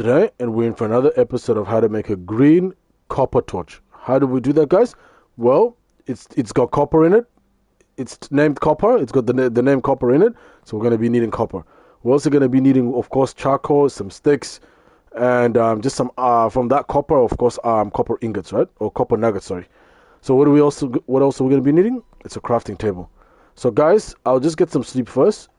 Today, and we're in for another episode of how to make a green copper torch. How do we do that, guys? Well, it's got copper in it. It's named copper. It's got the name copper in it. So we're going to be needing copper. We're also going to be needing, of course, charcoal, some sticks, and just some from that copper, of course, copper ingots, right? Or copper nuggets, sorry. So what else are we going to be needing? It's a crafting table. So guys, I'll just get some sleep first,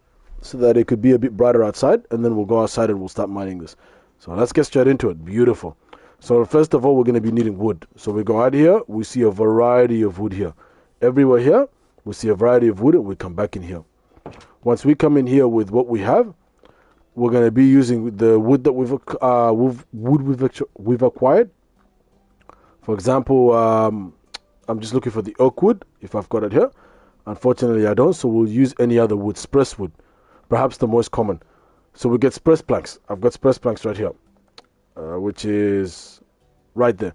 so that it could be a bit brighter outside, and then we'll go outside and we'll start mining this. So let's get straight into it. Beautiful. So first of all, we're going to be needing wood. So we go out here, we see a variety of wood here. Everywhere here, we see a variety of wood, and we come back in here. Once we come in here with what we have, we're going to be using the wood that we've acquired. For example, I'm just looking for the oak wood, if I've got it here. Unfortunately, I don't, so we'll use any other wood, spruce wood, perhaps the most common. So we get spruce planks. I've got spruce planks right here, which is right there.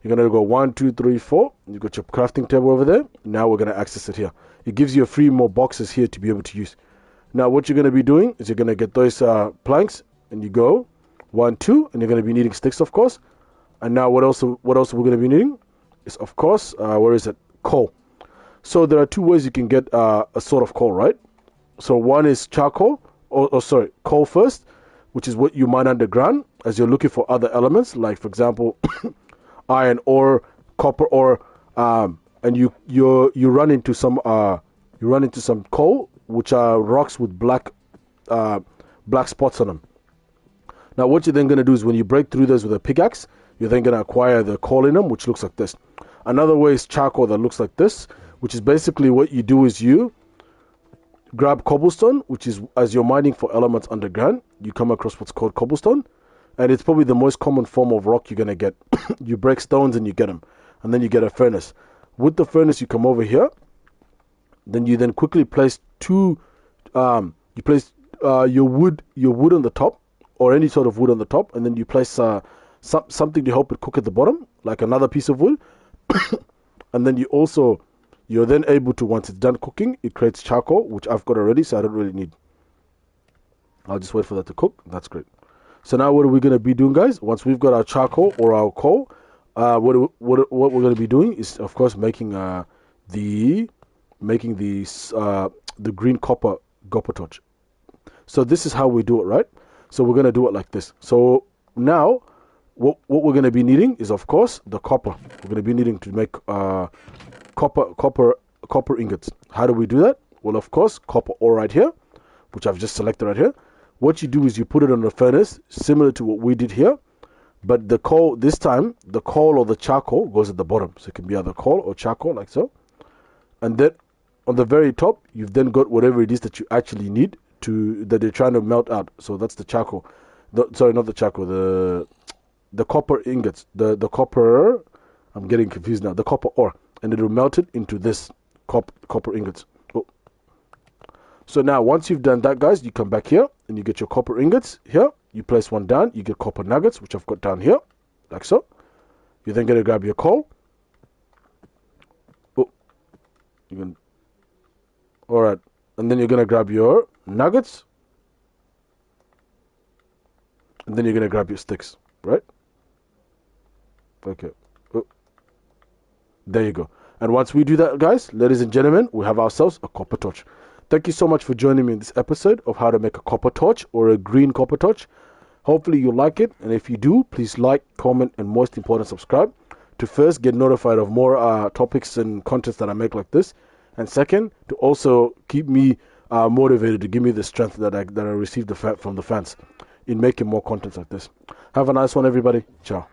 You're going to go 1, 2, 3, 4. You've got your crafting table over there. Now we're going to access it here. It gives you a few more boxes here to be able to use. Now what you're going to be doing is you're going to get those planks, and you go 1, 2, and you're going to be needing sticks, of course. And now what else are we going to be needing? Is, of course, where is it? Coal. So there are two ways you can get a sort of coal, right? So one is charcoal, sorry, coal first, which is what you mine underground as you're looking for other elements, like for example, iron ore, copper ore, and you run into some coal, which are rocks with black spots on them. Now what you're then going to do is when you break through those with a pickaxe, you're then going to acquire the coal in them, which looks like this. Another way is charcoal that looks like this, which is basically what you do is you grab cobblestone, which is as you're mining for elements underground, you come across what's called cobblestone, and it's probably the most common form of rock you're going to get. You break stones and you get them, and then you get a furnace. With the furnace, you come over here, then you then quickly place your wood on the top, or any sort of wood on the top, and then you place something to help it cook at the bottom, like another piece of wood. And then you're then able to, once it's done cooking, it creates charcoal, which I've got already, so I don't really need. I'll just wait for that to cook. That's great. So now what are we going to be doing, guys? Once we've got our charcoal or our coal, what we're going to be doing is, of course, making the green copper torch. So this is how we do it, right? So we're going to do it like this. So now what we're going to be needing is, of course, the copper. We're going to be needing to make copper ingots. How do we do that? Well, of course, copper ore right here, which I've just selected right here. What you do is you put it on the furnace, similar to what we did here, but the coal, this time, the coal or the charcoal goes at the bottom. So it can be either coal or charcoal, like so. And then on the very top, you've then got whatever it is that you actually need that you're trying to melt out. So that's the charcoal. Sorry, not the charcoal, the copper ingots, the copper, I'm getting confused now, the copper ore. And it will melt it into this copper ingots. Oh. So now once you've done that, guys, you come back here and you get your copper ingots here. You place one down, you get copper nuggets, which I've got down here, like so. You're then going to grab your coal. Oh, all right, and then you're going to grab your nuggets, and then you're going to grab your sticks, right? Okay. Oh. There you go. And once we do that, guys, ladies and gentlemen, we have ourselves a copper torch. Thank you so much for joining me in this episode of how to make a copper torch or a green copper torch. Hopefully you like it, and if you do, please like, comment, and most important, subscribe to first get notified of more topics and contents that I make like this, and second, to also keep me motivated, to give me the strength that I received from the fans in making more contents like this. Have a nice one, everybody. Ciao.